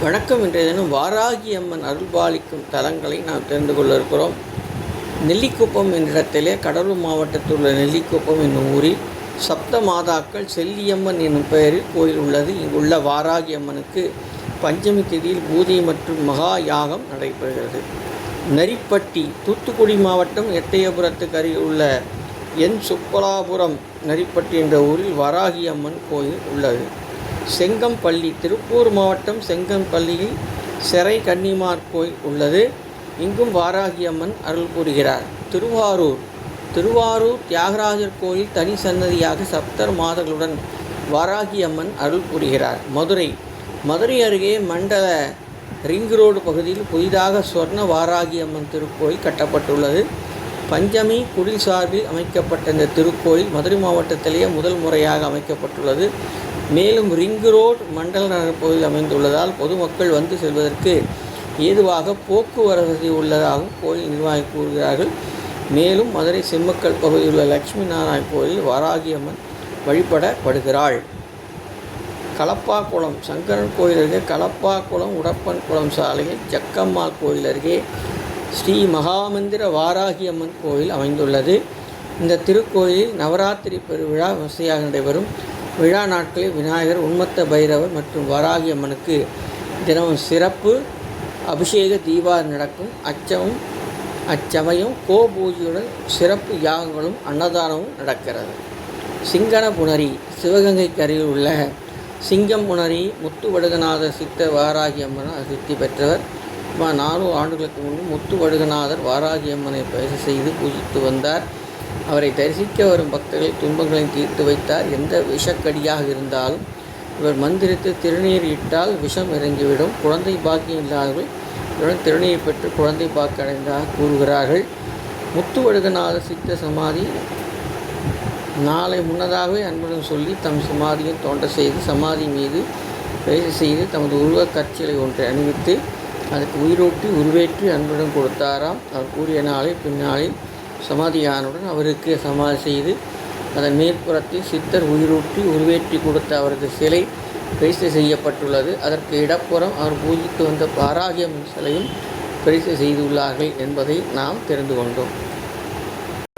வணக்கம். இன்றைய தினம் வாராகி அம்மன் அருள்பாலிக்கும் தலங்களை நாம் தெரிந்து கொள்ள இருக்கிறோம். நெல்லிக்குப்பம் என்ற இடத்திலே கடலூர் மாவட்டத்தில் உள்ள நெல்லிக்குப்பம் என்னும் ஊரில் சப்த மாதாக்கள் செல்லியம்மன் என்னும் பெயரில் கோயில் உள்ளது. இங்குள்ள வாராகி அம்மனுக்கு பஞ்சமி திதியில் பூஜை மற்றும் மகா யாகம் நடைபெறுகிறது. நரிப்பட்டி தூத்துக்குடி மாவட்டம் எட்டயபுரத்துக்கு அருகில் உள்ள என் சுப்பலாபுரம் நரிப்பட்டி என்ற ஊரில் வாராகி அம்மன் கோயில் உள்ளது. செங்கம்பள்ளி திருப்பூர் மாவட்டம் செங்கம்பள்ளியில் செரை கன்னிமார் கோயில் உள்ளது. இங்கும் வாராகி அம்மன் அருள் புரிகிறார். திருவாரூர் தியாகராஜர் கோயில் தனி சன்னதியாக சப்தர் மாதர்களுடன் வாராகி அம்மன் அருள் புரிகிறார். மதுரை அருகே மண்டல ரிங் ரோடு பகுதியில் புதிதாக சொர்ண வாராகி அம்மன் திருக்கோயில் கட்டப்பட்டுள்ளது. பஞ்சமி குடில் சார்பில் அமைக்கப்பட்ட இந்த திருக்கோயில் மதுரை மாவட்டத்திலேயே முதல் முறையாக அமைக்கப்பட்டுள்ளது. மேலும் ரிங் ரோடு மண்டல நகர் பகுதியில் அமைந்துள்ளதால் பொதுமக்கள் வந்து செல்வதற்கு ஏதுவாக போக்குவரத்து உள்ளதாகவும் கோயில் நிர்வாகி கூறுகிறார்கள். மேலும் மதுரை செம்மக்கல் பகுதியில் உள்ள லட்சுமி நாராயண் கோயில் வாராகி அம்மன் வழிபடப்படுகிறாள். களப்பாக்குளம் சங்கரன் கோயில் அருகே களப்பாக்குளம் உடப்பன் குளம் சாலையில் ஜக்கம்மாள் கோயில் அருகே ஸ்ரீ மகாமந்திர வாராகி அம்மன் கோயில் அமைந்துள்ளது. இந்த திருக்கோயிலில் நவராத்திரி பெருவிழா விமர்சையாக நடைபெறும். விழா நாட்களில் விநாயகர், உன்மத்த பைரவர் மற்றும் வாராகி அம்மனுக்கு தினமும் சிறப்பு அபிஷேக தீபாவளி நடக்கும். அச்சமயம் பூஜையுடன் சிறப்பு யாகங்களும் அன்னதானமும் நடக்கிறது. சிங்கனபுணரி சிவகங்கைக்கு அருகில் உள்ள சிங்கம்புணரி முத்துவடுகநாதர் சித்தர் வாராகி அம்மன் சித்தி பெற்றவர். 400 ஆண்டுகளுக்கு முன்பு முத்துவடுகநாதர் வாராகி அம்மனை பயிற்சி செய்து பூஜித்து வந்தார். அவரை தரிசிக்க வரும் பக்தர்கள் துன்பங்களை தீர்த்து வைத்தார். எந்த விஷக்கடியாக இருந்தாலும் இவர் மந்திரித்து திருநீர் இட்டால் விஷம் இறங்கிவிடும். குழந்தை பாக்கியம் இல்லாதவர்கள் இவருடன் திருநீர் பெற்று குழந்தை பாக்கு அடைந்ததாக கூறுகிறார்கள். முத்துவடுகநாதர் சித்த சமாதி நாளை முன்னதாகவே அன்புடன் சொல்லி தம் சமாதியை தோண்ட செய்து சமாதி மீது பயிற்சி செய்து தமது உருவக் கற்சிலை ஒன்றை அணிவித்து அதற்கு உயிரூட்டி உருவேற்றி அன்புடன் கொடுத்தாராம். அவர் கூறிய நாளில் பின்னாளில் சமாதியானுடன் அவருக்கு சமாதி செய்து அதன் மேற்புறத்தில் சித்தர் உயிரூட்டி உருவேற்றி கொடுத்த அவரது சிலை பிரதிஷ்டை செய்யப்பட்டுள்ளது. அதற்கு இடப்புறம் அவர் பூஜித்து வந்த வாராகி அம்மன் சிலையும் பிரதிஷ்டை செய்துள்ளார்கள் என்பதை நாம் தெரிந்து கொண்டோம்.